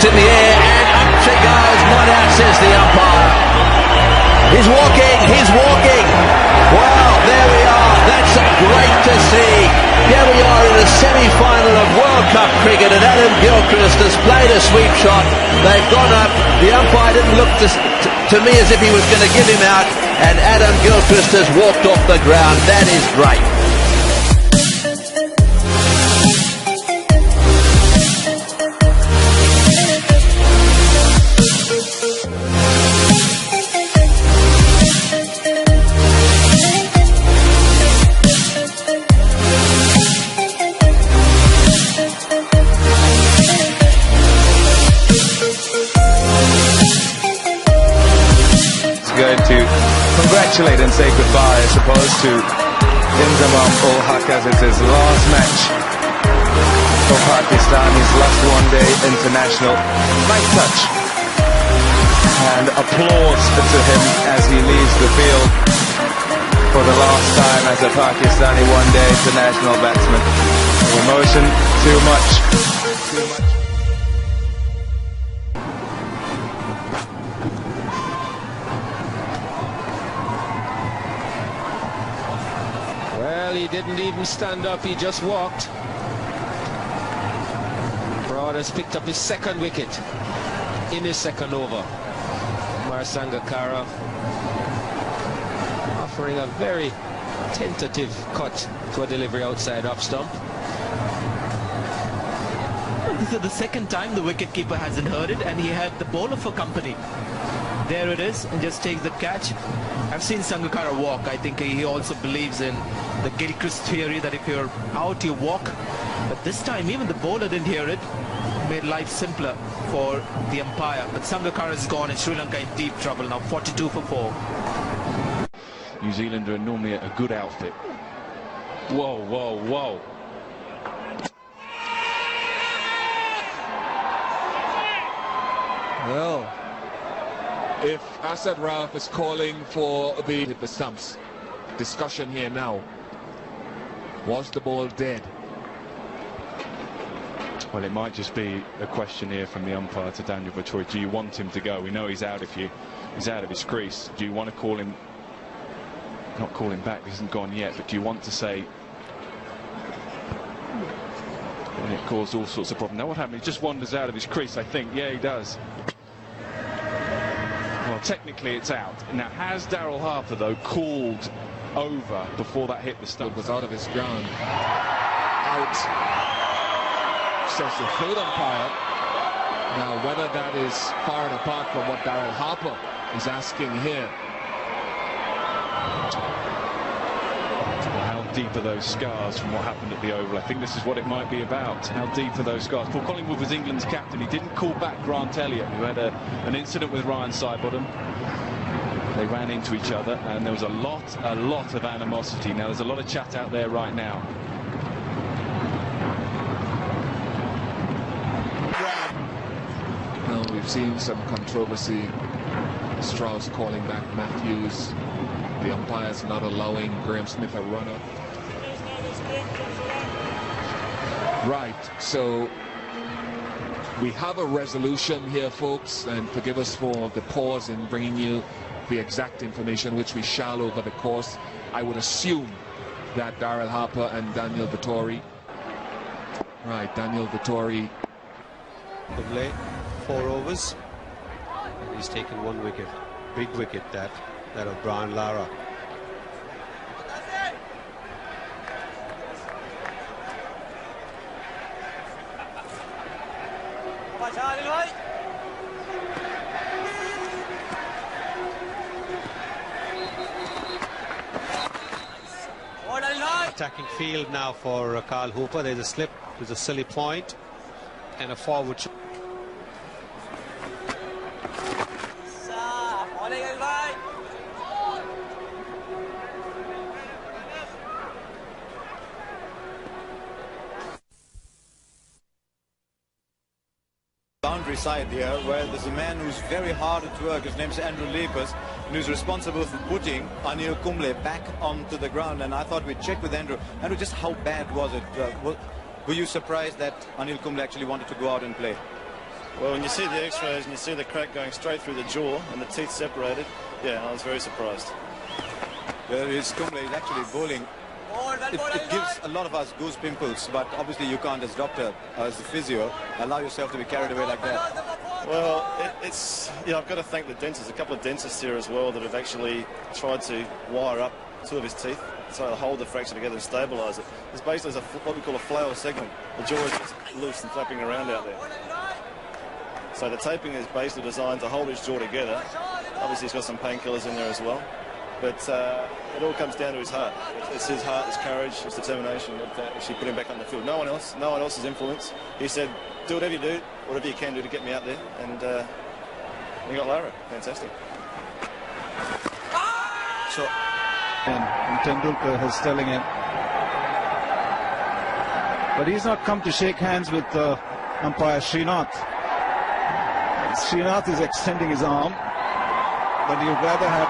It's in the air and up she goes. Not out, says the umpire. He's walking. Wow, there we are. That's great to see. Here we are in the semi-final of World Cup cricket, and Adam Gilchrist has played a sweep shot. They've gone up. The umpire didn't look to me as if he was going to give him out, and Adam Gilchrist has walked off the ground. That is great. Going to congratulate and say goodbye, I suppose, to Inzamam ul Haq, as it's his last match for Pakistan, his last one-day international. Nice touch and applause to him as he leaves the field for the last time as a Pakistani one-day international batsman. Emotion, too much. Well, he didn't even stand up, he just walked. Broad has picked up his second wicket in his second over. Sangakkara offering a very tentative cut to a delivery outside off stump. this is the second time the wicketkeeper hasn't heard it, and he had the bowler for company. There it is, and just takes the catch. I've seen Sangakkara walk. I think he also believes in the Gilchrist theory that if you're out, you walk. But this time, even the bowler didn't hear it. Made life simpler for the umpire. But Sangakkara is gone, and Sri Lanka in deep trouble now. 42 for 4. New Zealand are normally a good outfit. Whoa, whoa, whoa. Well, if Asad Rauf is calling for the stumps, discussion here now. Was the ball dead? Well, it might just be a question here from the umpire to Daniel Vettori. Do you want him to go? We know he's out of his crease. Do you want to call him? Not call him back, he hasn't gone yet, but do you want to say? And it caused all sorts of problems. Now what happened? He just wanders out of his crease, I think. Yeah, he does. Well, technically it's out. Now, has Daryl Harper, though, called over before that hit the stump? It was out of his ground. Out, says the third umpire. Now, whether that is far and apart from what Daryl Harper is asking here. How deep are those scars from what happened at the Oval? I think this is what it might be about. How deep are those scars? Paul Collingwood was England's captain. He didn't call back Grant Elliott, who had an incident with Ryan Sidebottom. They ran into each other, and there was a lot of animosity. Now, there's a lot of chat out there right now. Well, we've seen some controversy. Strauss calling back Matthews. The umpires not allowing Graham Smith a runner. Right, so we have a resolution here, folks, and forgive us for the pause in bringing you the exact information, which we shall over the course. I would assume that Daryl Harper and Daniel Vettori. Right, Daniel Vettori. Play 4 overs. He's taken 1 wicket. Big wicket that of Brian Lara. Attacking field now for Carl Hooper. There's a slip, there's a silly point, and a forward. Boundary side here, where there's a man who's very hard at work. His name's Andrew Lepers, and who's responsible for putting Anil Kumble back onto the ground. And I thought we'd check with Andrew. Andrew, just how bad was it? Were you surprised that Anil Kumble actually wanted to go out and play? Well, when you see the x-rays and you see the crack going straight through the jaw and the teeth separated, yeah, I was very surprised. There is Kumble. He's actually bowling. It gives a lot of us goose pimples, but obviously you can't, as doctor, as a physio, allow yourself to be carried away like that. Well, it's I've got to thank the dentists, a couple of dentists here as well, that have actually tried to wire up 2 of his teeth so to hold the fracture together and stabilise it. It's basically what we call a flail segment. The jaw is just loose and flapping around out there. So the taping is basically designed to hold his jaw together. Obviously he's got some painkillers in there as well. But it all comes down to his heart. It's his heart, his courage, his determination that actually put him back on the field. No one else's influence. He said, do whatever you do, whatever you can do to get me out there. And we got Lara. Fantastic. So, and Tendulkar is telling him. But he's not come to shake hands with umpire Srinath. Srinath is extending his arm, but you'd rather have